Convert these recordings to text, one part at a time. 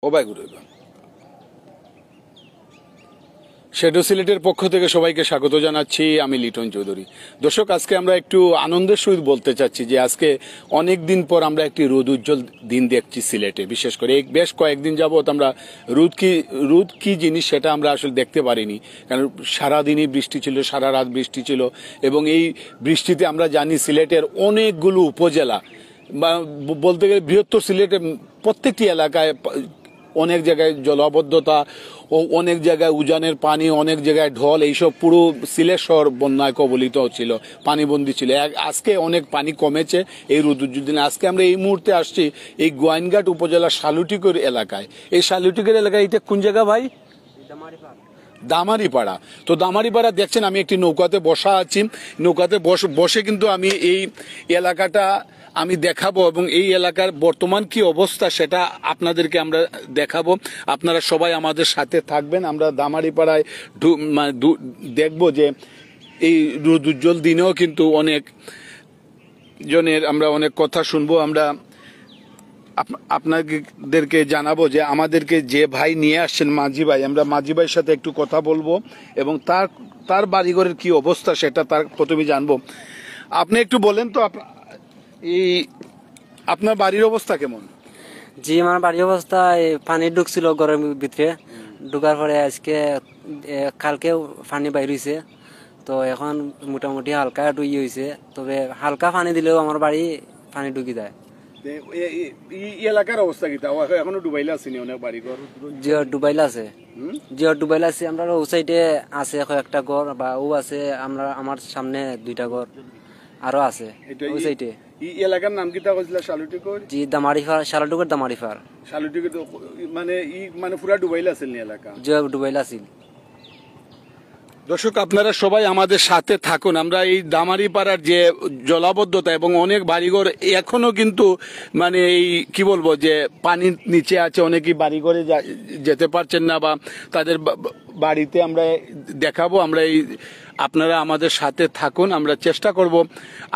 ওবাই গুরু shadow সিলেটের পক্ষ থেকে সবাইকে স্বাগত জানাচ্ছি। আমি লিটন চৌধুরী। দর্শক, আজকে আমরা একটু আনন্দের সহিত বলতে চাচ্ছি যে আজকে অনেক দিন পর আমরা একটি রোদ উজ্জ্বল দিন দেখছি সিলেটে। বিশেষ করে বেশ কয়েকদিন যাবৎ আমরা রোদ কি জিনিস সেটা আমরা আসলে দেখতে পারিনি, কারণ সারাদিনই বৃষ্টি ছিল, সারা রাত বৃষ্টি ছিল। এবং এই বৃষ্টিতে আমরা জানি সিলেটের অনেকগুলো উপজেলা বা বলতে গেলে বৃহত্তর সিলেটের প্রত্যেকটি এলাকায় অনেক জায়গায় জলাবদ্ধতা ও অনেক জায়গায় উজানের পানি, অনেক জায়গায় ঢল, এইসব পুরো সিলেট শহর বন্যায় কবলিত ছিল, পানিবন্দী ছিল। আজকে অনেক পানি কমেছে এই রোদুজ্জুর দিনে। আজকে আমরা এই মুহূর্তে আসছি এই গোয়াইনঘাট উপজেলার শালুটিকর এলাকায়। এই শালুটিকর এলাকায় এটা কোন জায়গা ভাই? দামারিপাড়া। তো দামারিপাড়া দেখছেন, আমি একটি নৌকাতে বসা আছি। নৌকাতে বসে কিন্তু আমি এই এলাকাটা আমি দেখাবো এবং এই এলাকার বর্তমান কি অবস্থা সেটা আপনাদেরকে আমরা দেখাবো। আপনারা সবাই আমাদের সাথে থাকবেন। আমরা দামারিপাড়ায় দেখবো যে এই রোদ উজ্জ্বল দিনেও কিন্তু অনেক জনের আমরা অনেক কথা শুনবো। আমরা আপনাদেরকে জানাবো যে আমাদেরকে যে ভাই নিয়ে আসছেন মাঝি ভাই, আমরা মাঝি ভাইয়ের সাথে একটু কথা বলবো এবং তার বাড়িঘরের কি অবস্থা সেটা তার প্রথমে জানবো। আপনি একটু বলেন তো এই আপনার বাড়ির অবস্থা কেমন? জি, আমার বাড়ির অবস্থা পানি ঢুকছিল ঘরের ভিতরে, ঢুকার পরে আজকে কালকে পানি বাইর হয়েছে। তো এখন মোটামুটি হালকা একটু হয়েছে, তবে হালকা পানি দিলেও আমার বাড়ি পানি ঢুকি যায়। এলাকার অবস্থা কি এখনো ডুবাইলে আসেনি? অনেক বাড়ি ঘর ডুবাইলে আছে, ডুবাইলে আছে। আমরা ও সাইডে আছে কয়েকটা ঘর বা ও আছে, আমার সামনে 2টা ঘর আরো আছে ওই সাইডে। এলাকার নাম কি তা কইছিল? শালুটিকর। জি, দামারিফার, শালুটিকর দামারিফার। শালুটিকর মানে পুরা ডুবাইলে আছিল নি এলাকা? জি, ডুবাইলে আছিল। দর্শক, আপনারা সবাই আমাদের সাথে থাকুন। আমরা এই দামারিপাড়ার যে জলাবদ্ধতা এবং অনেক বাড়িঘর এখনো কিন্তু মানে এই কি বলবো যে পানির নিচে আছে, অনেকেই বাড়িঘরে যেতে পারছেন না বা তাদের বাড়িতে আমরা দেখাবো। আমরা এই আপনারা আমাদের সাথে থাকুন। আমরা চেষ্টা করব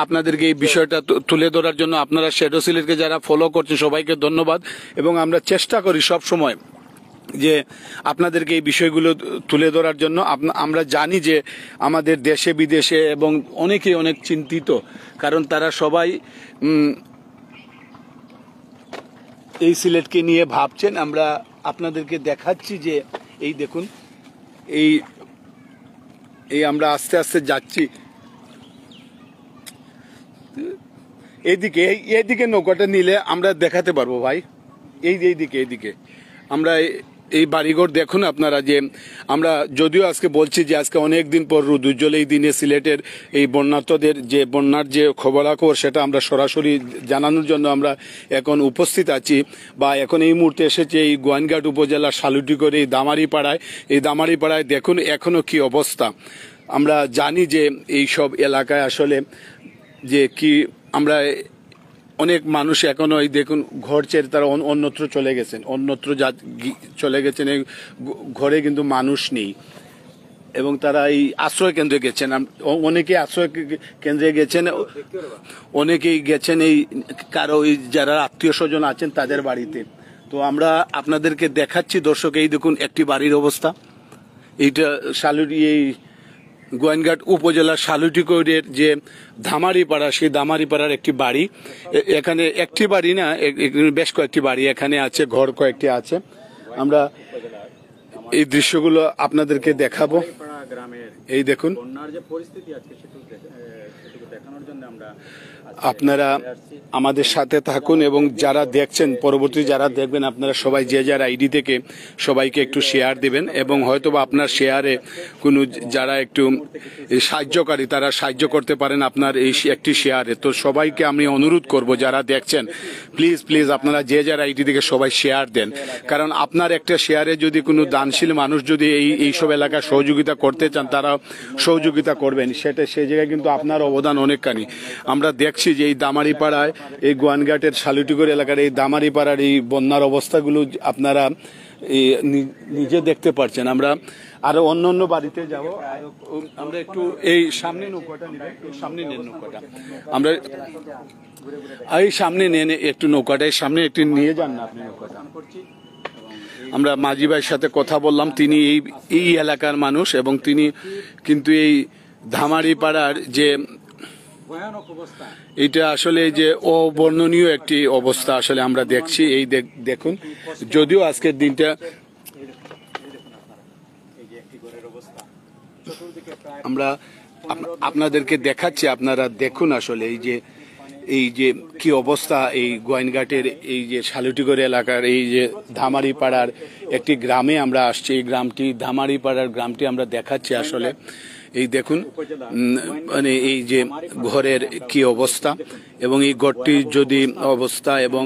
আপনাদেরকে এই বিষয়টা তুলে ধরার জন্য। আপনারা শ্যাডো সিলেটকে যারা ফলো করছেন সবাইকে ধন্যবাদ। এবং আমরা চেষ্টা করি সব সময় যে আপনাদেরকে এই বিষয়গুলো তুলে ধরার জন্য। আমরা জানি যে আমাদের দেশে বিদেশে এবং অনেকেই অনেক চিন্তিত, কারণ তারা সবাই এই সিলেটকে নিয়ে ভাবছেন। আমরা আপনাদেরকে দেখাচ্ছি যে এই দেখুন, এই আমরা আস্তে আস্তে যাচ্ছি এইদিকে নৌকাটা নিলে আমরা দেখাতে পারবো ভাই। এইদিকে আমরা এই বাড়িঘর দেখুন আপনারা। যে আমরা যদিও আজকে বলছি যে আজকে অনেক দিন পর রোদ উজ্জ্বল এই দিনে সিলেটের এই বন্যার্তদের যে বন্যার যে খবরাখবর সেটা আমরা সরাসরি জানানোর জন্য আমরা এখন উপস্থিত আছি বা এখন এই মুহূর্তে এসেছে এই গোয়াইনঘাট উপজেলার শালুটিকর এই দামারিপাড়ায়। দেখুন এখনো কি অবস্থা। আমরা জানি যে এই সব এলাকায় আসলে যে কি আমরা অনেক মানুষ এখনো এই দেখুন ঘর ছেড়ে তারা অন্যত্র চলে গেছেন। এই ঘরে কিন্তু মানুষ নেই এবং তারা এই আশ্রয় কেন্দ্রে গেছেন। অনেকেই আশ্রয় কেন্দ্রে গেছেন, অনেকেই গেছেন এই কারো যারা আত্মীয় স্বজন আছেন তাদের বাড়িতে। তো আমরা আপনাদেরকে দেখাচ্ছি দর্শক, এই দেখুন একটি বাড়ির অবস্থা। এইটা এই গোয়াইনঘাট উপজেলার শালুটিকরের যে দামারিপাড়া, সেই দামারিপাড়ার একটি বাড়ি। এখানে একটি বাড়ি না, বেশ কয়েকটি বাড়ি এখানে আছে, ঘর কয়েকটি আছে। আমরা এই দৃশ্যগুলো আপনাদেরকে দেখাবো। এই দেখুন, আপনারা আমাদের সাথে থাকুন এবং যারা দেখছেন পরবর্তী যারা দেখবেন আপনারা সবাই যে যার আইডি থেকে সবাইকে একটু শেয়ার দিবেন এবং হয়তোবা আপনার শেয়ারে কোনো যারা একটু সাহায্যকারী তারা সাহায্য করতে পারেন আপনার এই একটি শেয়ারে। তো সবাইকে আমি অনুরোধ করব যারা দেখছেন প্লিজ আপনারা যে যার আইডি থেকে সবাই শেয়ার দেন, কারণ আপনার একটা শেয়ারে যদি কোনো দানশীল মানুষ যদি এইসব এলাকায় সহযোগিতা করতে চান তারা সহযোগিতা করবেন, সেই জায়গায় কিন্তু আপনার অবদান অনেকখানি। আমরা দেখছি যে এই দামারিপাড়ায় এই গোয়াইনঘাটের শালুটিকর এলাকার এই দামারিপাড়ার এই বন্যার অবস্থাগুলো আপনারা নিজে দেখতে পাচ্ছেন। আমরা আরো অন্য বাড়িতে যাব। আমরা একটু এই সামনে নৌকাটা নিবে, সামনে নেন নৌকাটা, আমরা এই সামনে নেন একটু নৌকাটা, সামনে একটু নিয়ে যান না আপনি নৌকাটা। আমরা মাঝি ভাইয়ের সাথে কথা বললাম, তিনি এই এলাকার মানুষ এবং তিনি কিন্তু এই ধামারিপাড়ার যে এটা আসলে যে অবর্ণনীয় একটি অবস্থা আসলে আমরা দেখছি। এই দেখুন, যদিও আজকের দিনটা আমরা আপনাদেরকে দেখাচ্ছি, আপনারা দেখুন আসলে এই যে কি অবস্থা এই গোয়াইনঘাটের এই যে শালুটিগড় এলাকার এই যে ধামারিপাড়ার একটি গ্রামে আমরা আসছি। এই গ্রামটি ধামারিপাড়ার গ্রামটি আমরা দেখাচ্ছি আসলে। এই দেখুন মানে এই যে ঘরের কি অবস্থা এবং এই ঘরটির যদি অবস্থা এবং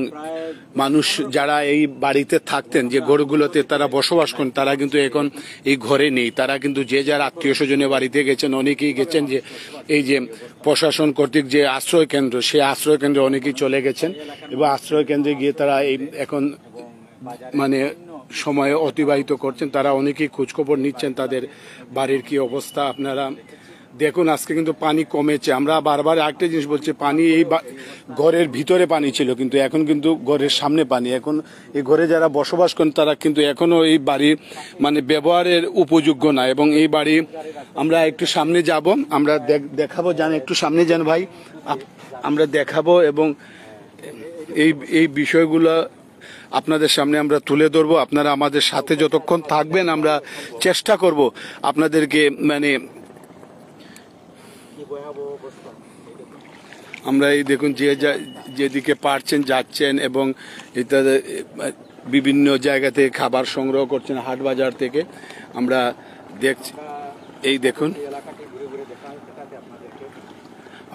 মানুষ যারা এই বাড়িতে থাকতেন যে ঘরগুলোতে তারা বসবাস করেন তারা কিন্তু এখন এই ঘরে নেই। তারা কিন্তু যে যার আত্মীয় স্বজনের বাড়িতে গেছেন, অনেকেই গেছেন যে এই যে প্রশাসন কর্তৃক যে আশ্রয় কেন্দ্র, সেই আশ্রয় কেন্দ্রে অনেকেই চলে গেছেন এবং আশ্রয় কেন্দ্রে গিয়ে তারা এই এখন মানে সময় অতিবাহিত করছেন। তারা অনেকেই খোঁজখবর নিচ্ছেন তাদের বাড়ির কি অবস্থা। আপনারা দেখুন আজকে কিন্তু পানি কমেছে। আমরা বারবার একটা জিনিস বলছি, পানি এই ঘরের ভিতরে পানি ছিল, কিন্তু এখন কিন্তু ঘরের সামনে পানি। এখন এই ঘরে যারা বসবাস করেন তারা কিন্তু এখনো এই বাড়ি মানে ব্যবহারের উপযোগ্য না। এবং এই বাড়ি আমরা একটু সামনে যাব, আমরা দেখাবো, যান একটু সামনে যান ভাই, আমরা দেখাবো এবং এই বিষয়গুলো আপনাদের সামনে আমরা তুলে ধরবো। আপনারা আমাদের সাথে যতক্ষণ থাকবেন আমরা চেষ্টা করব আপনাদেরকে মানে আমরা এই দেখুন যেদিকে পারছেন যাচ্ছেন এবং বিভিন্ন জায়গা থেকে খাবার সংগ্রহ করছেন, হাট বাজার থেকে আমরা দেখছি। এই দেখুন,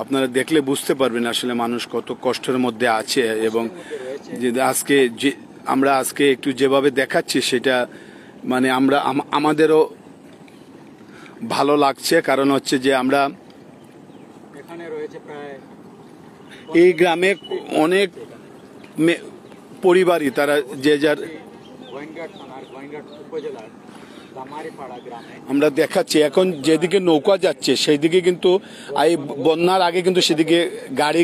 আপনারা দেখলে বুঝতে পারবেন আসলে মানুষ কত কষ্টের মধ্যে আছে। এবং আমরা আজকে একটু যেভাবে দেখাচ্ছি সেটা মানে আমাদেরও ভালো লাগছে, কারণ হচ্ছে যে আমরা এই গ্রামে অনেক পরিবারই তারা যে যার আমরা দেখাচ্ছি। এখন যেদিকে নৌকা যাচ্ছে সেই দিকে কিন্তু এই বন্যার আগে কিন্তু সেদিকে গাড়ি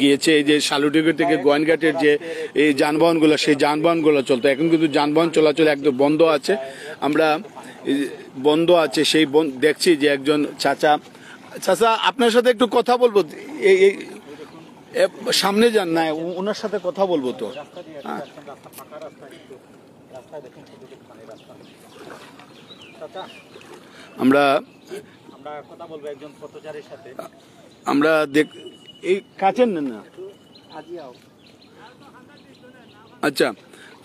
গিয়েছে। এই যে শালুটিগড় থেকে গোয়াইনঘাটের যে এই যানবাহনগুলো, সেই যানবাহনগুলো চলতো। এখন কিন্তু যানবাহন চলাচল একদম বন্ধ আছে। আমরা বন্ধ আছে সেই দেখছি যে একজন চাচা আপনার সাথে একটু কথা বলবো, এই সামনে যান না, ওনার সাথে কথা বলবো তো। আমরা কথা বলবো একজন পথচারীর সাথে। আমরা এই কাছেন না, আচ্ছা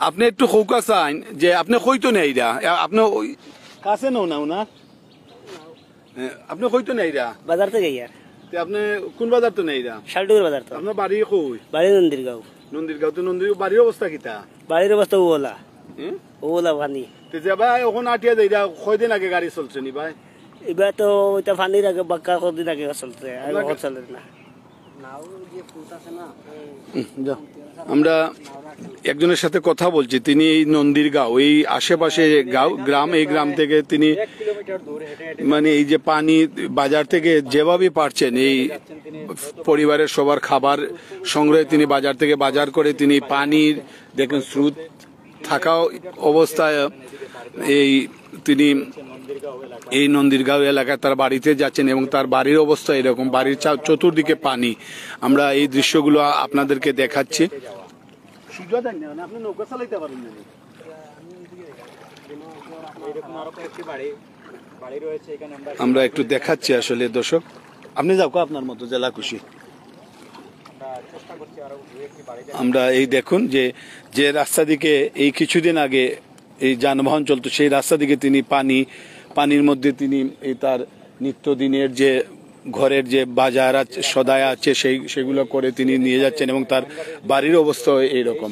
আপনি একটু হৌকা চান যে আপনি হইতো না এইরা, আপনি ওই কাছে নাও না ওনার, আপনি হইতো না এইরা বাজার থেকে ইয়ার আপনি কোন বাজার তো নেই? শালটুকুর বাজার। তো আপনার বাড়ি কই? বাড়ি নন্দীরগাঁও। নন্দীরগাঁও তো নন্দীরগাঁও বাড়ির অবস্থা কিতা? বাড়ির অবস্থা ওলা ওলা পানি। ভাই ওখানে আটিয়া যাই, কয়দিন আগে গাড়ি চলছে নি ভাই? এবার তো ওইটা পানির আগে বাক্কা কদিন আগে চলছে, চলে না। আমরা একজনের সাথে কথা বলছি, তিনি এই নন্দীরগাঁও এই আশেপাশে গ্রাম, এই গ্রাম থেকে তিনি মানে এই যে পানি বাজার থেকে যেভাবে পারছেন এই পরিবারের সবার খাবার সংগ্রহে তিনি বাজার থেকে বাজার করে তিনি পানির দেখেন স্রোত থাকা অবস্থায় তিনি এই নন্দীরগাঁও এলাকায় তার বাড়িতে যাচ্ছেন এবং তার বাড়ির অবস্থা এরকম, বাড়ির চতুর্দিকে পানি। আমরা এই দৃশ্যগুলো আপনাদেরকে দেখাচ্ছি। আমরা একটু দেখাচ্ছি আসলে দর্শক, আপনি যাও আপনার মতো জেলা খুশি। আমরা এই দেখুন যে রাস্তা দিকে এই কিছুদিন আগে এই যানবাহন চলতো, সেই রাস্তা দিকে তিনি পানির মধ্যে তিনি এই তার নিত্যদিনের যে ঘরের যে বাজার আছে সদায় আছে সেগুলো করে তিনি নিয়ে যাচ্ছেন এবং তার বাড়ির অবস্থা এইরকম।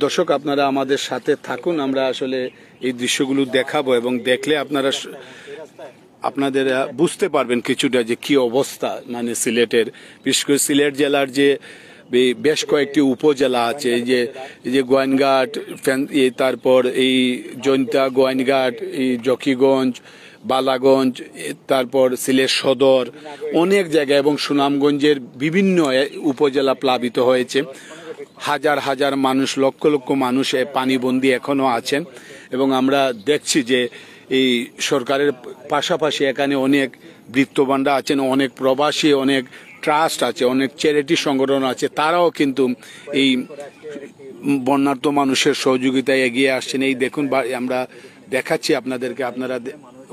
দর্শক আপনারা আমাদের সাথে থাকুন, আমরা আসলে এই দৃশ্যগুলো দেখাবো এবং দেখলে আপনাদের বুঝতে পারবেন কিছুটা যে কি অবস্থা মানে সিলেটের, বিশেষ করে সিলেট জেলার যে বেশ কয়েকটি উপজেলা আছে, এই যে গোয়াইনঘাট, তারপর এই জৈন্তা, গোয়াইনঘাট, এই জকিগঞ্জ, বালাগঞ্জ, তারপর সিলেট সদর, অনেক জায়গায় এবং সুনামগঞ্জের বিভিন্ন উপজেলা প্লাবিত হয়েছে। হাজার হাজার মানুষ, লক্ষ লক্ষ মানুষ পানিবন্দী এখনো আছেন এবং আমরা দেখছি যে এই সরকারের পাশাপাশি এখানে অনেক বৃত্তবানরা আছেন, অনেক প্রবাসী, অনেক ট্রাস্ট আছে, অনেক চ্যারিটি সংগঠন আছে, তারাও কিন্তু এই বন্যার্ত মানুষের সহযোগিতায় এগিয়ে আসছেন। এই দেখুন আমরা দেখাচ্ছি আপনাদেরকে, আপনারা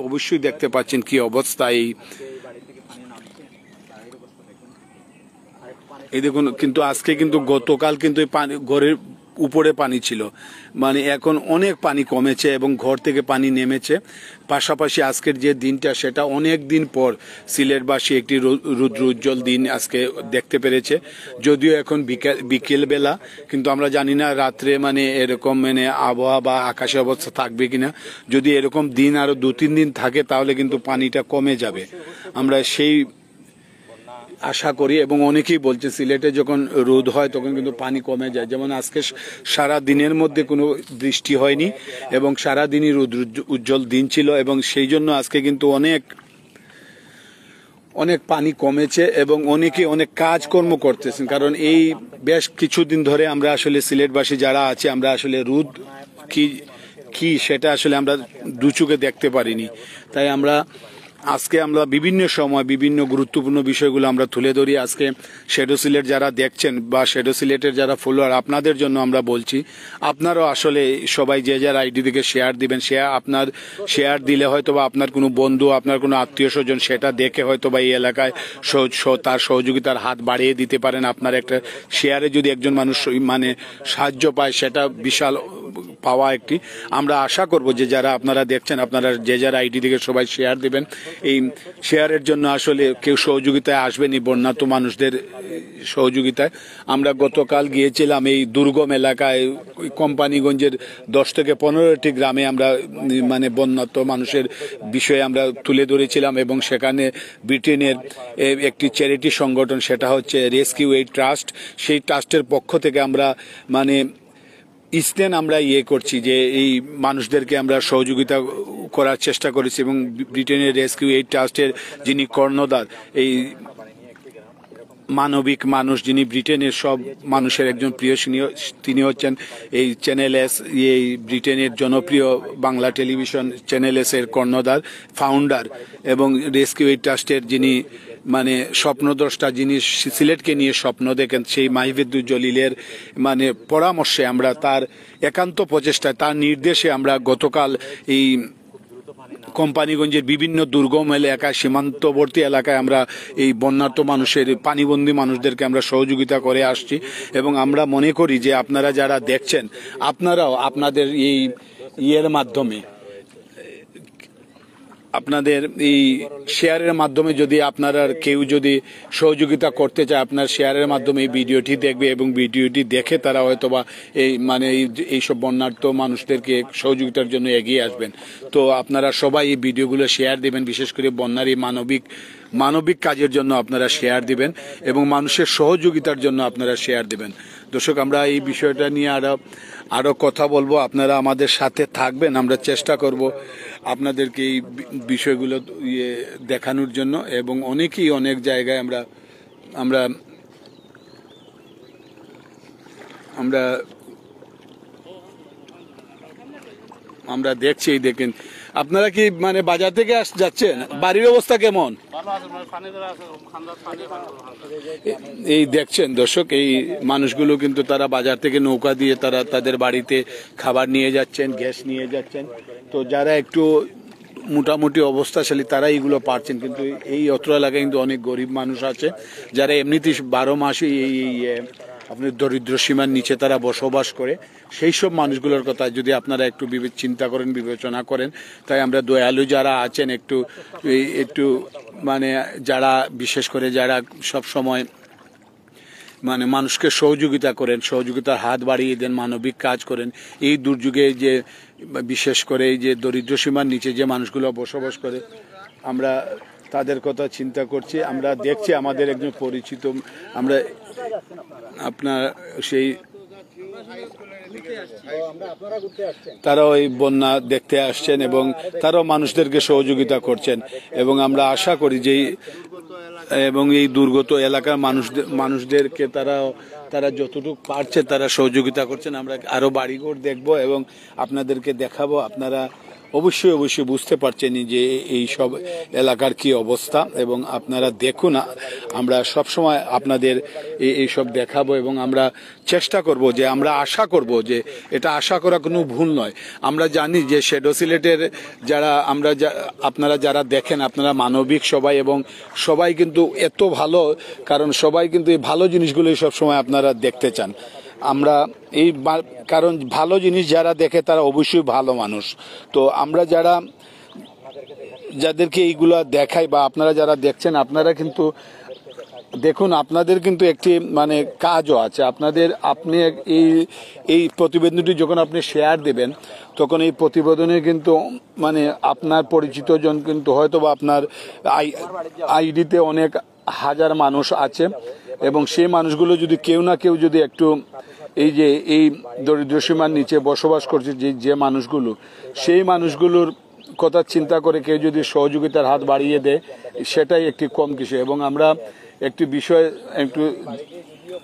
অবশ্যই দেখতে পাচ্ছেন কি অবস্থা। এই দেখুন, কিন্তু আজকে কিন্তু গতকাল কিন্তু পানি ঘরের উপরে পানি ছিল, মানে এখন অনেক পানি কমেছে এবং ঘর থেকে পানি নেমেছে। পাশাপাশি আজকের যে দিনটা সেটা অনেক দিন পর সিলেটবাসী একটি রুদ্র উজ্জ্বল দিন আজকে দেখতে পেরেছে। যদিও এখন বিকেল বেলা, কিন্তু আমরা জানি না রাত্রে মানে এরকম মানে আবহাওয়া বা আকাশের অবস্থা থাকবে কিনা। যদি এরকম দিন আরো 2-3 দিন থাকে তাহলে কিন্তু পানিটা কমে যাবে, আমরা সেই আশা করি। এবং অনেকেই বলছে সিলেটে যখন রোদ হয় তখন কিন্তু পানি কমে যায়। যেমন আজকে সারা দিনের মধ্যে কোনো বৃষ্টি হয়নি এবং সারা দিনই রোদ উজ্জ্বল দিন ছিল এবং সেই জন্য আজকে কিন্তু অনেক পানি কমেছে এবং অনেকে অনেক কাজকর্ম করতেছেন। কারণ এই বেশ কিছুদিন ধরে আমরা আসলে সিলেটবাসী যারা আছে আমরা আসলে রোদ কি সেটা আসলে আমরা দু চোখে দেখতে পারিনি। তাই আজকে আমরা বিভিন্ন সময় বিভিন্ন গুরুত্বপূর্ণ বিষয়গুলো আমরা তুলে ধরি। আজকে শ্যাডো সিলেট যারা দেখছেন বা শ্যাডো সিলেটের যারা ফলোয়ার, আপনাদের জন্য আমরা বলছি, আপনারাও আসলে সবাই যে যার আইডি থেকে শেয়ার দিবেন। আপনার শেয়ার দিলে হয়তো বা আপনার কোনো বন্ধু, আপনার কোনো আত্মীয় স্বজন সেটা দেখে হয়তো বা এই এলাকায় তার সহযোগিতার হাত বাড়িয়ে দিতে পারেন। আপনার একটা শেয়ারে যদি একজন মানুষ মানে সাহায্য পায় সেটা বিশাল পাওয়া একটি। আমরা আশা করব যে যারা আপনারা দেখছেন আপনারা যে যার আইডি থেকে সবাই শেয়ার দিবেন। এই শেয়ারের জন্য আসলে কেউ সহযোগিতায় আসবেনি, বন্যার্ত মানুষদের সহযোগিতায়। আমরা গতকাল গিয়েছিলাম এই দুর্গম এলাকায়, কোম্পানিগঞ্জের 10 থেকে 15টি গ্রামে আমরা মানে বন্যার্ত মানুষের বিষয়ে আমরা তুলে ধরেছিলাম এবং সেখানে ব্রিটেনের একটি চ্যারিটি সংগঠন, সেটা হচ্ছে রেস্কিউ এইড ট্রাস্ট, সেই ট্রাস্টের পক্ষ থেকে আমরা মানে আমরা করছি যে এই মানুষদেরকে আমরা সহযোগিতা করার চেষ্টা করেছি। এবং ব্রিটেনের রেস্কিউ এইড ট্রাস্টের যিনি কর্ণধার, এই মানবিক মানুষ যিনি ব্রিটেনের সব মানুষের একজন প্রিয়, তিনি হচ্ছেন এই চ্যানেল এস, এই ব্রিটেনের জনপ্রিয় বাংলা টেলিভিশন চ্যানেল এস এর কর্ণধার, ফাউন্ডার এবং রেস্কিউ এইড ট্রাস্টের যিনি মানে স্বপ্নদ্রষ্টা, যিনি সিলেটকে নিয়ে স্বপ্ন দেখেন, সেই মাহিবুদ্দিন জলিলের মানে পরামর্শে আমরা, তার একান্ত প্রচেষ্টায়, তার নির্দেশে আমরা গতকাল এই কোম্পানিগঞ্জের বিভিন্ন দুর্গম এলাকায়, সীমান্তবর্তী এলাকায় আমরা এই বন্যার্ত মানুষের, পানিবন্দী মানুষদেরকে আমরা সহযোগিতা করে আসছি। এবং আমরা মনে করি যে আপনারা যারা দেখছেন আপনারাও আপনাদের এই মাধ্যমে, আপনাদের এই শেয়ারের মাধ্যমে যদি আপনারা কেউ যদি সহযোগিতা করতে চায়, আপনার শেয়ারের মাধ্যমে এই ভিডিওটি দেখবে এবং ভিডিওটি দেখে তারা হয়তো বা এই মানে এইসব বন্যার্ত মানুষদেরকে সহযোগিতার জন্য এগিয়ে আসবেন। তো আপনারা সবাই এই ভিডিওগুলো শেয়ার দিবেন, বিশেষ করে বন্যার এই মানবিক কাজের জন্য আপনারা শেয়ার দিবেন এবং মানুষের সহযোগিতার জন্য আপনারা শেয়ার দিবেন। দর্শক, আমরা এই বিষয়টা নিয়ে আরো কথা বলবো, আপনারা আমাদের সাথে থাকবেন। আমরা চেষ্টা করব আপনাদেরকে এই বিষয়গুলো দেখানোর জন্য এবং অনেকেই অনেক জায়গায় আমরা দেখছি। দেখেন আপনারা কি মানে বাজার থেকে যাচ্ছেন, বাড়ির অবস্থা কেমন এই দেখছেন দর্শক, এই মানুষগুলো কিন্তু তারা বাজার থেকে নৌকা দিয়ে তারা তাদের বাড়িতে খাবার নিয়ে যাচ্ছেন, গ্যাস নিয়ে যাচ্ছেন। তো যারা একটু মোটামুটি অবস্থাশালী তারা এইগুলো পারছেন, কিন্তু এই অত্র এলাকায় কিন্তু অনেক গরিব মানুষ আছে যারা এমনিতেই 12 মাসই এই আপনার দরিদ্র সীমার নিচে তারা বসবাস করে। সেই সব মানুষগুলোর কথা যদি আপনারা একটু চিন্তা করেন, বিবেচনা করেন, তাই আমরা দয়ালু যারা আছেন একটু মানে যারা বিশেষ করে যারা সব সময় মানে মানুষকে সহযোগিতা করেন, সহযোগিতার হাত বাড়িয়ে দেন, মানবিক কাজ করেন, এই দুর্যোগে যে বিশেষ করে এই যে দরিদ্র সীমার নিচে যে মানুষগুলো বসবাস করে, আমরা তাদের কথা চিন্তা করছি। আমরা দেখছি আমাদের একজন পরিচিত, আমরা আপনার সেই তারা ওই বন্যা দেখতে আসছেন এবং তারাও মানুষদেরকে সহযোগিতা করছেন এবং আমরা আশা করি যে এবং এই দুর্গত এলাকার মানুষদেরকে তারা যতটুকু পারছে তারা সহযোগিতা করছেন। আমরা আরো বাড়িঘর দেখব এবং আপনাদেরকে দেখাবো। আপনারা অবশ্যই বুঝতে পারছেন যে এই সব এলাকার কি অবস্থা এবং আপনারা দেখুন। আমরা সবসময় আপনাদের এই সব দেখাবো এবং আমরা চেষ্টা করব যে আমরা আশা করব যে এটা আশা করা কোনো ভুল নয়। আমরা জানি যে শ্যাডো সিলেটের আপনারা যারা দেখেন আপনারা মানবিক সবাই এবং সবাই কিন্তু এত ভালো, কারণ সবাই কিন্তু এই ভালো জিনিসগুলোই সবসময় আপনারা দেখতে চান। আমরা কারণ ভালো জিনিস যারা দেখে তারা অবশ্যই ভালো মানুষ। তো আমরা যাদেরকে এইগুলা দেখাই বা আপনারা যারা দেখছেন আপনারা কিন্তু দেখুন, আপনাদের কিন্তু একটি মানে কাজও আছে। আপনি এই প্রতিবেদনটি যখন আপনি শেয়ার দেবেন তখন এই প্রতিবেদনে কিন্তু মানে আপনার পরিচিত জন কিন্তু হয়তো বা আপনার আইডিতে অনেক হাজার মানুষ আছে এবং সেই মানুষগুলো যদি কেউ না কেউ যদি একটু এই দরিদ্র সীমার নিচে বসবাস করছে যে মানুষগুলো, সেই মানুষগুলোর কথা চিন্তা করে কেউ যদি সহযোগিতার হাত বাড়িয়ে দেয় সেটাই একটি কম কিছু। এবং আমরা একটি বিষয়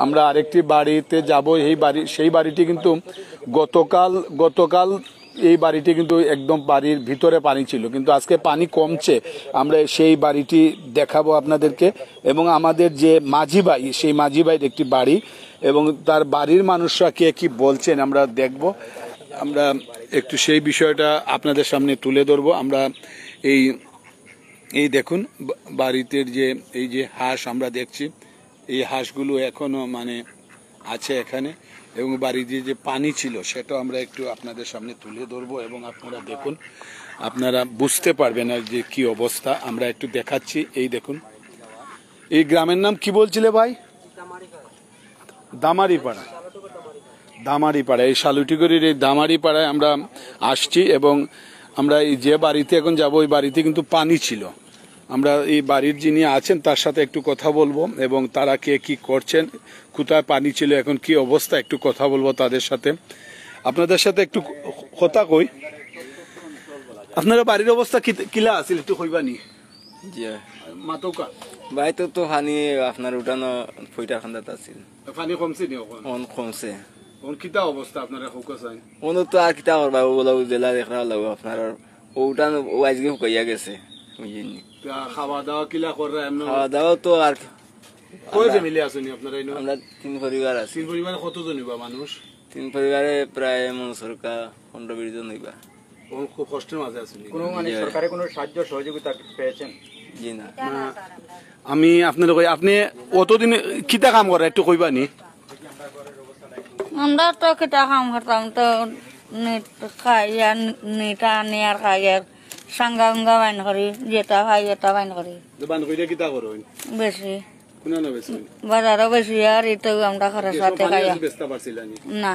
আমরা আরেকটি বাড়িতে যাব। সেই বাড়িটি কিন্তু গতকাল এই বাড়িটি কিন্তু একদম বাড়ির ভিতরে পানি ছিল, কিন্তু আজকে পানি কমছে। আমরা সেই বাড়িটি দেখাবো আপনাদেরকে এবং আমাদের যে মাঝি ভাই, সেই মাঝি ভাইয়ের একটি বাড়ি এবং তার বাড়ির মানুষরা কে কি বলছেন আমরা দেখব। আমরা একটু সেই বিষয়টা আপনাদের সামনে তুলে ধরবো। আমরা এই দেখুন বাড়িতে এই যে হাঁস আমরা দেখছি, এই হাঁসগুলো এখনো মানে আছে এখানে এবং বাড়িতে যে পানি ছিল সেটাও আমরা একটু আপনাদের সামনে তুলে ধরবো এবং আপনারা দেখুন, আপনারা বুঝতে পারবেন না যে কি অবস্থা। আমরা একটু দেখাচ্ছি। এই দেখুন, এই গ্রামের নাম কি বলছিলে ভাই? দামারিপাড়া। এই শালুটিগড়ির এই দামারিপাড়ায় আমরা আসছি এবং আমরা এই যে বাড়িতে এখন যাব ওই বাড়িতে কিন্তু পানি ছিল। আমরা এই বাড়ির যিনি আছেন তার সাথে একটু কথা বলবো এবং তারা কে কি করছেন, কোথায় পানি ছিল, এখন কি অবস্থা, একটু কথা বলবো তাদের সাথে। আপনাদের সাথে একটু কথা কই। আপনারা বাড়ির অবস্থা কিলা আছিল একটু কইবানি? জি মাতৌকা ভাই তো পানি আপনার উঠানো ফইটা খান্দাত আছিল, পানি কমছে নি? অন কমছে। কিতা অবস্থা আপনারা হুকা চাই? অন্য তো আর কিতা করবা, ওগুলো জেলা দেখা লাগবে আপনার। ও উঠানো ও আজকে হুকাইয়া গেছে বুঝিনি। খাওয়া দাওয়া কিলা করা? খাওয়া দাওয়া তো আর কয় ফ্যামিলি আছেন আপনারা? আমরা 3 পরিবার আছি। 3 পরিবারে কতজন হইবা মানুষ? 3 পরিবারে প্রায় মনসরকা 15-20 জন হইবা। খুব কষ্টের মাঝে আছেন। কোনো মানে সরকারি কোনো সাহায্য সহযোগিতা পেয়েছেন? জি না। আমি আপনার আপনি অতদিন কিতা কাম করে একটু কইবানি? আমরা তো কিতা কাম করতাম তো খাইয়া নিটা নিয়ার খাইয়ার সাঙ্গা উঙ্গা বাইন করি, যেটা খাই এটা বাইন করি। বান কইরা কিতা করো? বেশি কোনা না বেশি বাজারও বেশি আর এটাও আমরা খরচ সাথে খাইয়া বেস্তা পারছিলানি না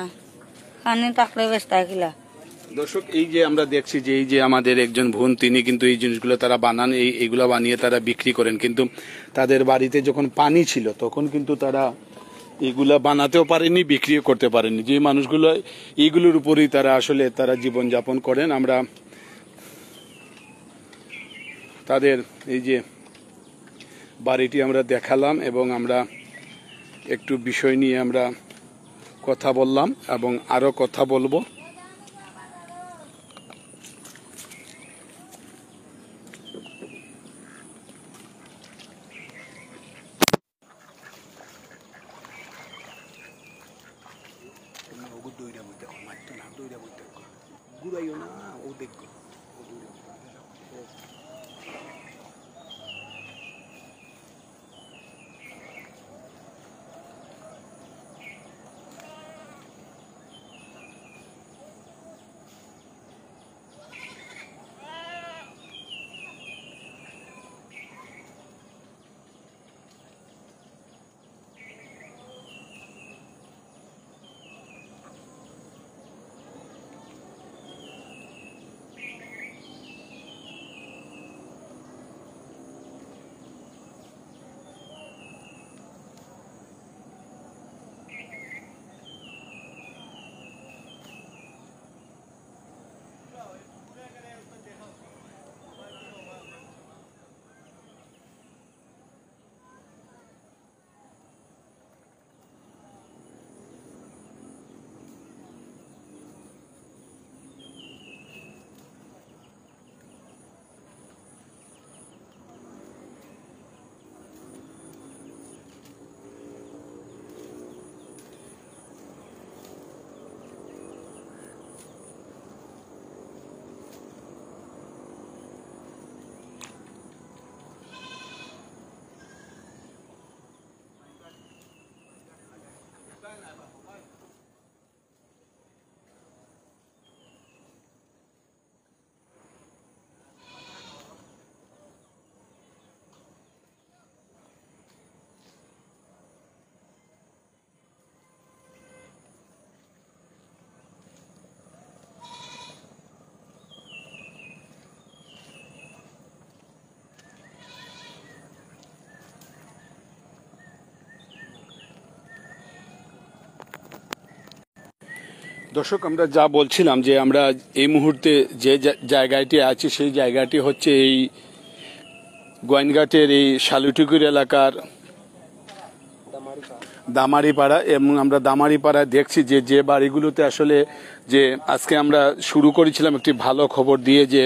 খানি থাকলে বেস্তা খিলা। দর্শক, এই যে আমরা দেখছি যে এই যে আমাদের একজন বোন, তিনি কিন্তু এই জিনিসগুলো তারা বানান, এইগুলো বানিয়ে তারা বিক্রি করেন, কিন্তু তাদের বাড়িতে যখন পানি ছিল তখন কিন্তু তারা এগুলা বানাতেও পারেনি, বিক্রিও করতে পারেনি। যে মানুষগুলো এইগুলোর উপরেই তারা জীবন যাপন করেন। আমরা তাদের এই যে বাড়িটি আমরা দেখালাম এবং আমরা একটু বিষয় নিয়ে আমরা কথা বললাম এবং আরো কথা বলবো। দর্শক, আমরা যা বলছিলাম যে আমরা এই মুহূর্তে যে জায়গাটি আছি সেই জায়গাটি হচ্ছে এই গোয়াইনঘাটের এই শালুটুকুর এলাকার দামারিপাড়া, এবং আমরা দামারিপাড়ায় দেখছি যে যে বাড়িগুলোতে আসলে যে আজকে আমরা শুরু করেছিলাম একটি ভালো খবর দিয়ে, যে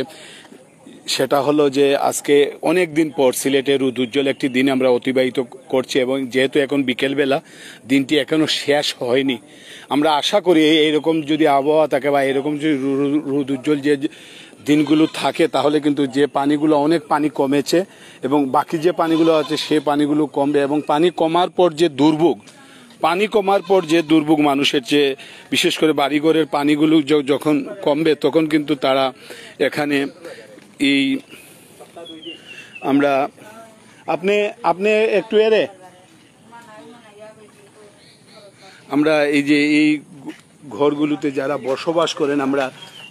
সেটা হলো যে আজকে অনেক দিন পর সিলেটের রোদ-উজ্জ্বল একটি দিন আমরা অতিবাহিত করছি, এবং যেহেতু এখন বিকেলবেলা দিনটি এখনো শেষ হয়নি, আমরা আশা করি এইরকম যদি আবহাওয়া থাকে বা এরকম যদি রোদ-উজ্জ্বল যে দিনগুলো থাকে তাহলে কিন্তু যে পানিগুলো অনেক পানি কমেছে এবং বাকি যে পানিগুলো আছে সেই পানিগুলো কমবে, এবং পানি কমার পর যে দুর্ভোগ মানুষের, যে বিশেষ করে বাড়িঘরের পানিগুলো যখন কমবে তখন কিন্তু তারা এখানে এই আমরা আপনি একটু আমরা এই যে এই ঘরগুলোতে যারা বসবাস করেন আমরা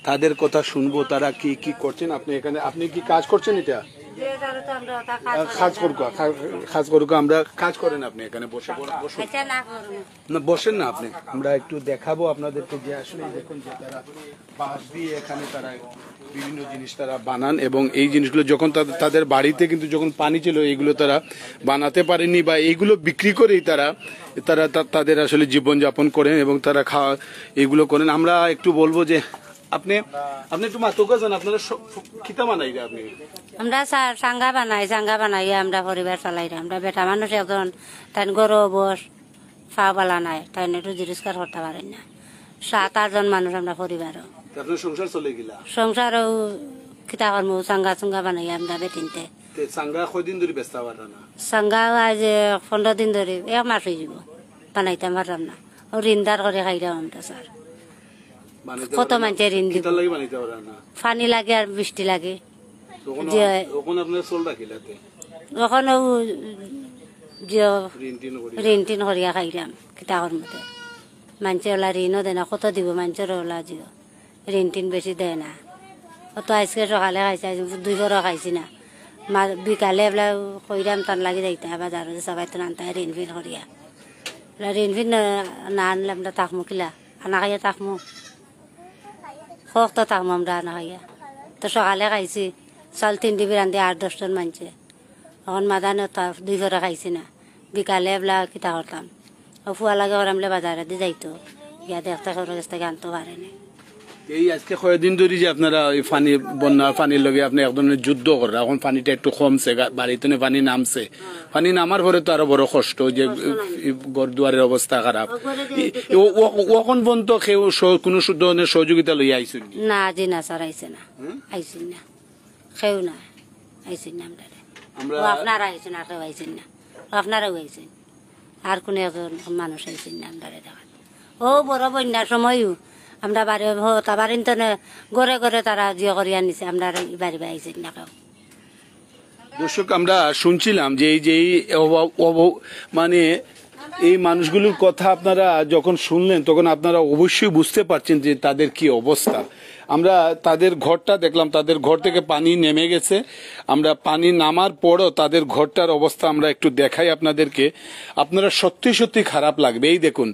তাদের কথা শুনবো, তারা কি কি করছেন। আপনি কি কাজ করছেন? এটা কাজ করুক আমরা কাজ করেন, আপনি এখানে বসে না বসেন না আপনি, আমরা একটু দেখাবো আপনাদেরকে যে আসলে দেখুন যে তারা বাঁশ দিয়ে এখানে তারা বিভিন্ন জিনিস তারা বানান, এবং এই জিনিসগুলো যখন তাদের বাড়িতে কিন্তু যখন পানি ছিল এইগুলো তারা বানাতে পারেনি বা এইগুলো বিক্রি করেই তারা তাদের আসলে জীবনযাপন করেন এবং তারা খাওয়া এইগুলো করেন। আমরা একটু বলবো যে আপনি একটু মাতুকা যান, আপনারা খিতা বানাই আপনি? আমরা সাঙ্গা বানাই আমরা পরিবার চালাই। আমরা বেটা মানুষ একজন, তাই গরু বস ফাওয়ালা নাই, তাই রুজি রোজগার করতে পারেন না। 7-8 জন মানুষ আমরা পরিবারও। আপনার সংসার চলে গেলা? সংসারও খিতা কর্ম সাঙ্গা বানাই আমরা বেটিনতে। সাঙ্গা কয়দিন ধরে ব্যস্ত পারেন না? সাঙ্গা আজ 15 দিন ধরে, 1 মাস হয়ে যাব বানাইতে পারলাম না। ও ঋণদার করে খাইলাম আমরা স্যার। কত মানুষের ঋণ দিব, পানি লাগে আর বৃষ্টি লাগে। এখন ঋণ টিন করিয়া খাইলাম কিতাকর মতে। মানুষের ওলা ঋণও দেয় না, কত দিব মানুষের ওলা জিও ঋণ টিন বেশি দেয় না। কত আজকে সকালে খাইছে, 2 বড় খাইছি না, বিকালে এবার কইরাম তার লাগি যাইতে বাজার সবাই তো আনতে ঋণ ফিন করিয়া। ঋণ ফিন না আনলে আমরা থাকমো কিলা, আনা খাইয়া থাকমো তো থাকবো আমরা আনা খাইয়া। তো সকালে খাইছি চাল 3 ডিবি রান্ধি 8-10 জন মানছে। এখন মাদানে 2 ঘরে খাইছি না, বিকালে এবেলা কিতা করতাম ফুয়া লাগে ওরামলে বাজারে দিয়ে যাইতো, ইয়া দেখতে খরচ কাছ থেকে আনতে পারেনি। এই আজকে কয়েকদিন ধরে যে আপনারা ওই পানির লগে আপনি এক ধরনের যুদ্ধ করেন, এখন পানিটা একটু কমছে, বাড়িতে পানি নামছে, পানি নামার পরে তো আরো বড় কষ্ট, যে ঘর দুয়ারের অবস্থা খারাপ। ওখন পর্যন্ত কেউ কোনো ধরনের সহযোগিতা লইয়া আইসেন না? জি না স্যার, আইসে না, আইসেন না, কেউ না আইসেন না। আমরা আপনারা আইসেন, আর কেউ আইসেন না, আপনারাও আইসেন, আর কোনো একজন মানুষ আইসেন না আমরা দেখান। ও বড় বন্যার সময়ও আমরা বাড়ির তো ঘরে ঘরে তারা জিও করে আনিছে, আমরা বাড়ি আইসেন না কেউ। দর্শক, আমরা শুনছিলাম যে এই যে মানে এই মানুষগুলোর কথা আপনারা যখন শুনলেন তখন আপনারা অবশ্যই বুঝতে পারছেন যে তাদের কি অবস্থা। আমরা তাদের ঘরটা দেখলাম, তাদের ঘর থেকে পানি নেমে গেছে, আমরা পানি নামার পরও তাদের ঘরটার অবস্থা আমরা একটু দেখাই আপনাদেরকে, আপনারা সত্যি সত্যি খারাপ লাগবে। এই দেখুন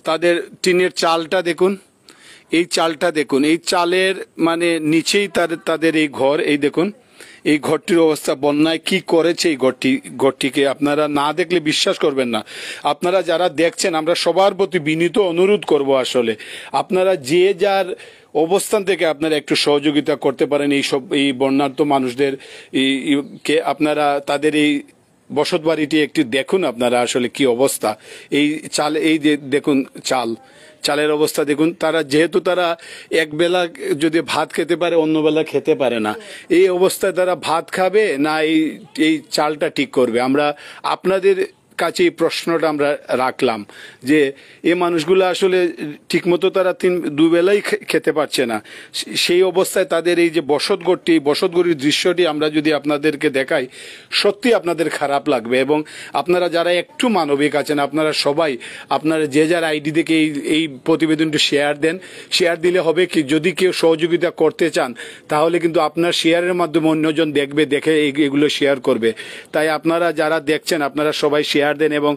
তাদের টিনের চালটা দেখুন, এই চালটা দেখুন, এই চালের মানে নিচেই তাদের এই ঘর। এই দেখুন এই ঘরটির অবস্থা, বন্যায় কি করেছে এই ঘরটিকে আপনারা না দেখলে বিশ্বাস করবেন না। আপনারা যারা দেখছেন আমরা সবার প্রতি বিনীত অনুরোধ করব, আসলে আপনারা যে যার অবস্থান থেকে আপনারা একটু সহযোগিতা করতে পারেন এই বন্যার্ত মানুষদের কে। আপনারা তাদের এই বসত বাড়িটি একটু দেখুন, আপনারা আসলে কি অবস্থা। এই চাল, এই যে দেখুন চালের অবস্থা দেখুন। তারা যেহেতু তারা এক বেলা যদি ভাত খেতে পারে, অন্য বেলা খেতে পারে না, এই অবস্থায় তারা ভাত খাবে না এই চালটা ঠিক করবে। আমরা আপনাদের কাছে এই প্রশ্নটা আমরা রাখলাম যে এই মানুষগুলো আসলে ঠিকমতো তারা 2 বেলাই খেতে পারছে না, সেই অবস্থায় তাদের এই যে বসতঘরের দৃশ্যটি আমরা যদি আপনাদেরকে দেখাই সত্যি আপনাদের খারাপ লাগবে। এবং আপনারা যারা একটু মানবিক আছেন আপনারা সবাই আপনারা যে যার আইডি থেকে এই প্রতিবেদনটি শেয়ার দেন। শেয়ার দিলে হবে কি, যদি কেউ সহযোগিতা করতে চান তাহলে কিন্তু আপনার শেয়ারের মাধ্যমে অন্যজন দেখে এগুলো শেয়ার করবে। তাই আপনারা যারা দেখছেন আপনারা সবাই শেয়ার শেয়ার দেন, এবং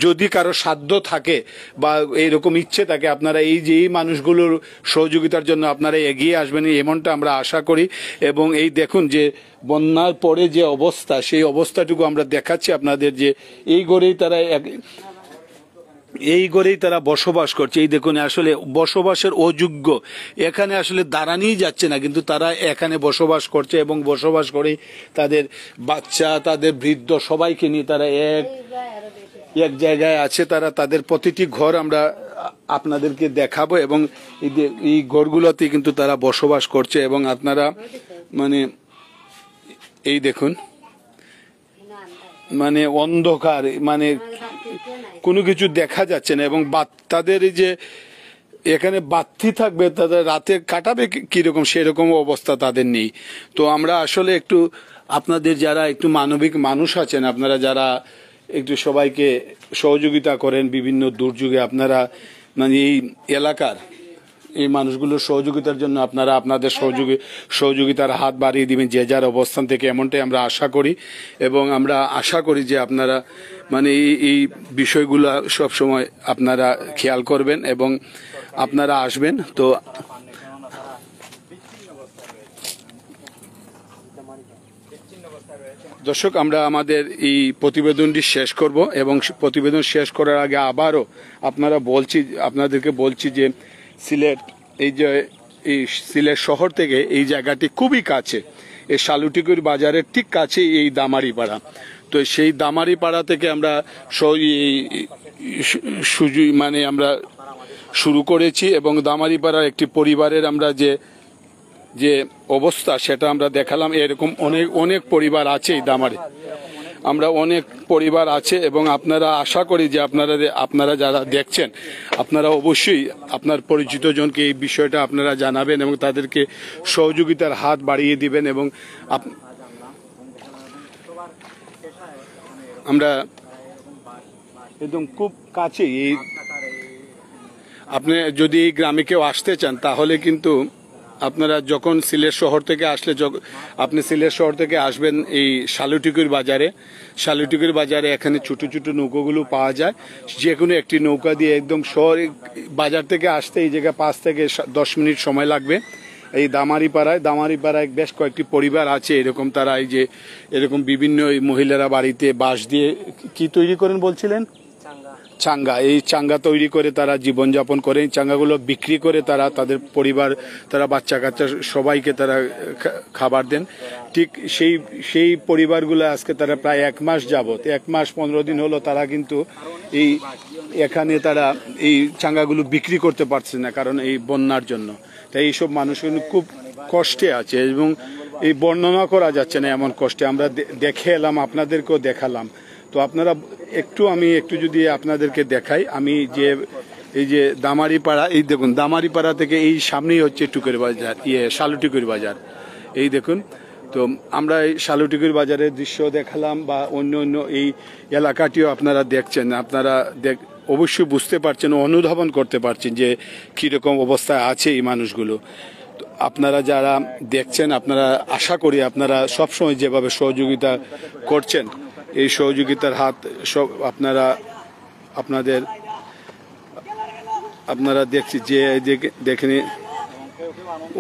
যদি কারো সাধ্য থাকে বা এইরকম ইচ্ছে থাকে আপনারা এই যে এই মানুষগুলোর সহযোগিতার জন্য আপনারা এগিয়ে আসবেন এমনটা আমরা আশা করি। এবং এই দেখুন যে বন্যার পরে যে অবস্থা, সেই অবস্থাটুকু আমরা দেখাচ্ছি আপনাদের, যে এই গড়েই তারা বসবাস করছে। এই দেখুন আসলে বসবাসের অযোগ্য, এখানে আসলে দাঁড়ানোই যাচ্ছে না, কিন্তু তারা এখানে বসবাস করছে এবং বসবাস করেই তাদের বাচ্চা, তাদের বৃদ্ধ সবাইকে নিয়ে তারা এক জায়গায় আছে। তারা তাদের প্রতিটি ঘর আমরা আপনাদেরকে দেখাবো, এবং এই ঘরগুলোতে কিন্তু তারা বসবাস করছে। এবং আপনারা মানে এই দেখুন মানে অন্ধকার, মানে কোনো কিছু দেখা যাচ্ছে না, এবং তাদের এই যে এখানে বাতি থাকবে, তাদের রাতে কাটাবে কিরকম সেরকম অবস্থা তাদের নেই। তো আমরা আসলে একটু আপনাদের যারা একটু মানবিক মানুষ আছেন, আপনারা যারা একটু সবাইকে সহযোগিতা করেন বিভিন্ন দুর্যোগে, আপনারা মানে এই এলাকার এই মানুষগুলোর সহযোগিতার জন্য আপনারা আপনাদের সহযোগিতার হাত বাড়িয়ে দিবেন যে যার অবস্থান থেকে, এমনটাই আমরা আশা করি। এবং আমরা আশা করি যে আপনারা মানে এই বিষয়গুলো সব সময় আপনারা খেয়াল করবেন এবং আপনারা আসবেন। তো দর্শক, আমরা আমাদের এই প্রতিবেদনটি শেষ করব, এবং প্রতিবেদন শেষ করার আগে আবারও আপনাদেরকে বলছি যে এই সিলেট শহর থেকে এই জায়গাটি খুবই কাছে, এই শালুটিকুর বাজারের ঠিক কাছে এই দামারিপাড়া। তো সেই দামারিপাড়া থেকে আমরা মানে আমরা শুরু করেছি, এবং দামারিপাড়ার একটি পরিবারের আমরা যে অবস্থা সেটা আমরা দেখালাম। এরকম অনেক পরিবার আছে এই দামারি, আমরা অনেক পরিবার আছে, এবং আপনারা আশা করি যে আপনারা যারা দেখছেন আপনারা অবশ্যই আপনার পরিচিত জনকে এই বিষয়টা আপনারা জানাবেন এবং তাদেরকে সহযোগিতার হাত বাড়িয়ে দিবেন। এবং আমরা একদম খুব কাছে আপনি যদি এই গ্রামে কেউ আসতে চান তাহলে কিন্তু আপনারা যখন সিলেট শহর থেকে আপনি সিলেট শহর থেকে আসবেন এই শালুটিকুর বাজারে এখানে ছোট ছোট নৌকাগুলো পাওয়া যায়। যে কোনো একটি নৌকা দিয়ে একদম শহর বাজার থেকে আসতে এই জায়গায় 5 থেকে 10 মিনিট সময় লাগবে। এই দামারিপাড়ায় বেশ কয়েকটি পরিবার আছে এরকম, তারা এই যে এরকম বিভিন্ন মহিলারা বাড়িতে বাঁশ দিয়ে কি তৈরি করেন বলছিলেন, এই চাঙ্গা তৈরি করে তারা জীবনযাপন করে। এই চাঙ্গাগুলো বিক্রি করে তারা তাদের পরিবার, তারা বাচ্চা কাচ্চা সবাইকে তারা খাবার দেন। ঠিক সেই পরিবারগুলো আজকে তারা প্রায় 1 মাস যাবত, 1 মাস 15 দিন হলো তারা কিন্তু এখানে তারা এই চাঙ্গাগুলো বিক্রি করতে পারছে না, কারণ এই বন্যার জন্য। তাই এইসব মানুষ খুব কষ্টে আছে এবং এই বর্ণনা করা যাচ্ছে না এমন কষ্টে। আমরা দেখে এলাম, আপনাদেরকেও দেখালাম। তো আপনারা আমি একটু যদি আপনাদেরকে দেখাই, আমি এই যে দামারিপাড়া, এই দেখুন দামারিপাড়া থেকে এই সামনেই হচ্ছে টুকের বাজার, শালুটিকুর বাজার। এই দেখুন, তো আমরা এই শালুটিকুর বাজারের দৃশ্য দেখালাম বা অন্য এই এলাকাটিও আপনারা দেখছেন। আপনারা অবশ্যই বুঝতে পারছেন, অনুধাবন করতে পারছেন যে কীরকম অবস্থায় আছে এই মানুষগুলো। আপনারা যারা দেখছেন, আপনারা আশা করি আপনারা সবসময় যেভাবে সহযোগিতা করছেন, এই সহযোগিতার হাত সব আপনারা দেখছি যে দেখেন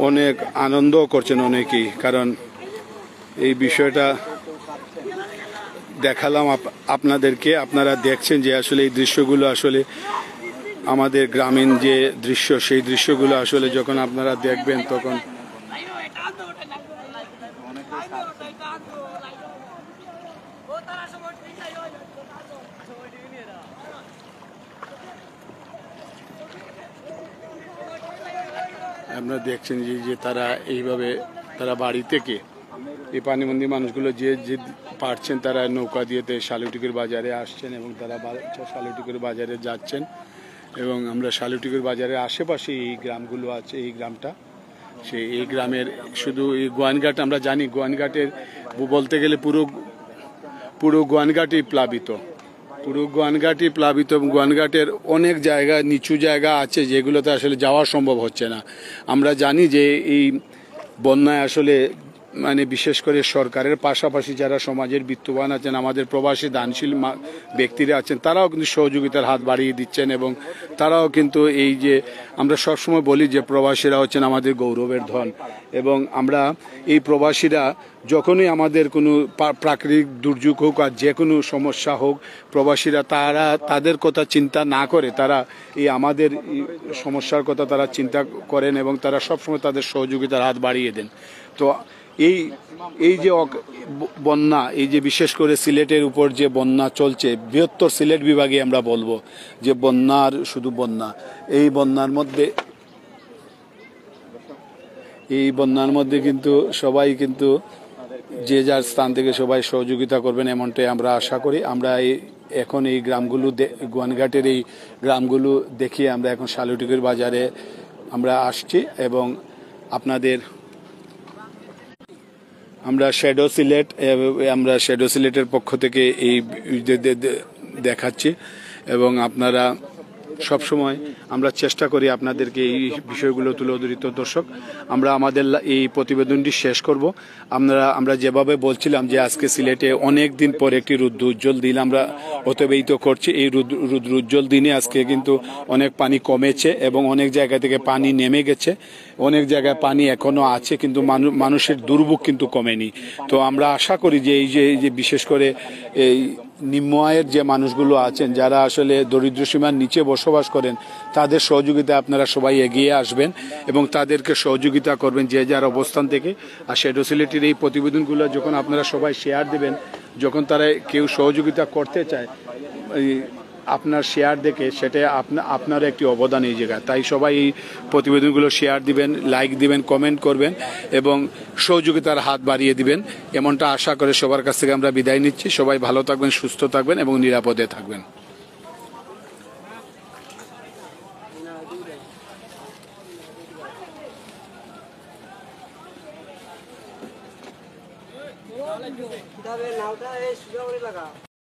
অনেক আনন্দ করছেন অনেকেই, কারণ এই বিষয়টা দেখালাম আপনাদেরকে। আপনারা দেখছেন যে আসলে এই দৃশ্যগুলো আসলে আমাদের গ্রামীণ যে দৃশ্য, সেই দৃশ্যগুলো আসলে যখন আপনারা দেখবেন তখন আপনারা দেখছেন যে তারা এইভাবে তারা বাড়ি থেকে এই পানিবন্দী মানুষগুলো যে পারছেন তারা নৌকা দিয়ে শালুটিকুর বাজারে আসছেন এবং তারা শালুটিকুর বাজারে যাচ্ছেন। এবং আমরা শালুটিকুর বাজারের আশেপাশে এই গ্রামগুলো আছে, এই গ্রামটা এই গ্রামের শুধু এই গোয়ানঘাট, আমরা জানি গোয়ানঘাটের বলতে গেলে পুরো গোয়ানঘাটই প্লাবিত, এবং গোয়ানঘাটের অনেক জায়গা, নিচু জায়গা আছে যেগুলোতে আসলে যাওয়া সম্ভব হচ্ছে না। আমরা জানি যে এই বন্যায় আসলে মানে বিশেষ করে সরকারের পাশাপাশি যারা সমাজের বিত্তবান আছেন, আমাদের প্রবাসী দানশীল ব্যক্তিরা আছেন, তারাও কিন্তু সহযোগিতার হাত বাড়িয়ে দিচ্ছেন এবং তারাও কিন্তু এই যে আমরা সবসময় বলি যে প্রবাসীরা হচ্ছেন আমাদের গৌরবের ধন, এবং আমরা এই প্রবাসীরা যখনই আমাদের কোনো প্রাকৃতিক দুর্যোগ হোক আর যে কোনো সমস্যা হোক, প্রবাসীরা তারা তাদের কথা চিন্তা না করে তারা এই আমাদের সমস্যার কথা তারা চিন্তা করেন এবং তারা সবসময় তাদের সহযোগিতার হাত বাড়িয়ে দেন। তো এই যে বন্যা, এই যে বিশেষ করে সিলেটের উপর যে বন্যা চলছে, বৃহত্তর সিলেট বিভাগে আমরা বলবো যে বন্যার শুধু বন্যা, এই বন্যার মধ্যে কিন্তু সবাই কিন্তু যে যার স্থান থেকে সবাই সহযোগিতা করবেন এমনটাই আমরা আশা করি। আমরা এখন এই গ্রামগুলো গোয়ানঘাটের এই গ্রামগুলো দেখিয়ে আমরা এখন শালুটিকুর বাজারে আমরা আসছি এবং আপনাদের আমরা শ্যাডো সিলেটের পক্ষ থেকে এই দেখাচ্ছি এবং আপনারা সবসময় আমরা চেষ্টা করি আপনাদেরকে এই বিষয়গুলো তুলে ধরিত। দর্শক, আমরা আমাদের এই প্রতিবেদনটি শেষ করব। আমরা যেভাবে বলছিলাম যে আজকে সিলেটে অনেক দিন পর একটি রুদ্র উজ্জ্বল দিন আমরা অতিবাহিত করছি। এই রুদ্র উজ্জ্বল দিনে আজকে কিন্তু অনেক পানি কমেছে এবং অনেক জায়গা থেকে পানি নেমে গেছে, অনেক জায়গায় পানি এখনো আছে, কিন্তু মানুষের দুর্ভোগ কিন্তু কমেনি। তো আমরা আশা করি যে এই যে বিশেষ করে এই নিম্ন আয়ের যে মানুষগুলো আছেন, যারা আসলে দরিদ্র সীমার নিচে বসবাস করেন, তাদের সহযোগিতা আপনারা সবাই এগিয়ে আসবেন এবং তাদেরকে সহযোগিতা করবেন যে যার অবস্থান থেকে। আর শ্যাডো সিলেটের এই প্রতিবেদনগুলো যখন আপনারা সবাই শেয়ার দেবেন, যখন তারা কেউ সহযোগিতা করতে চায়, আপনার শেয়ার দেখে সেটা আপনার একটি অবদান এই জায়গায়। তাই সবাই এই প্রতিবেদনগুলো শেয়ার দিবেন, লাইক দিবেন, কমেন্ট করবেন এবং সহযোগিতার হাত বাড়িয়ে দিবেন, এমনটা আশা করে সবার কাছ থেকে আমরা বিদায় নিচ্ছি। সবাই ভালো থাকবেন, সুস্থ থাকবেন এবং নিরাপদে থাকবেন।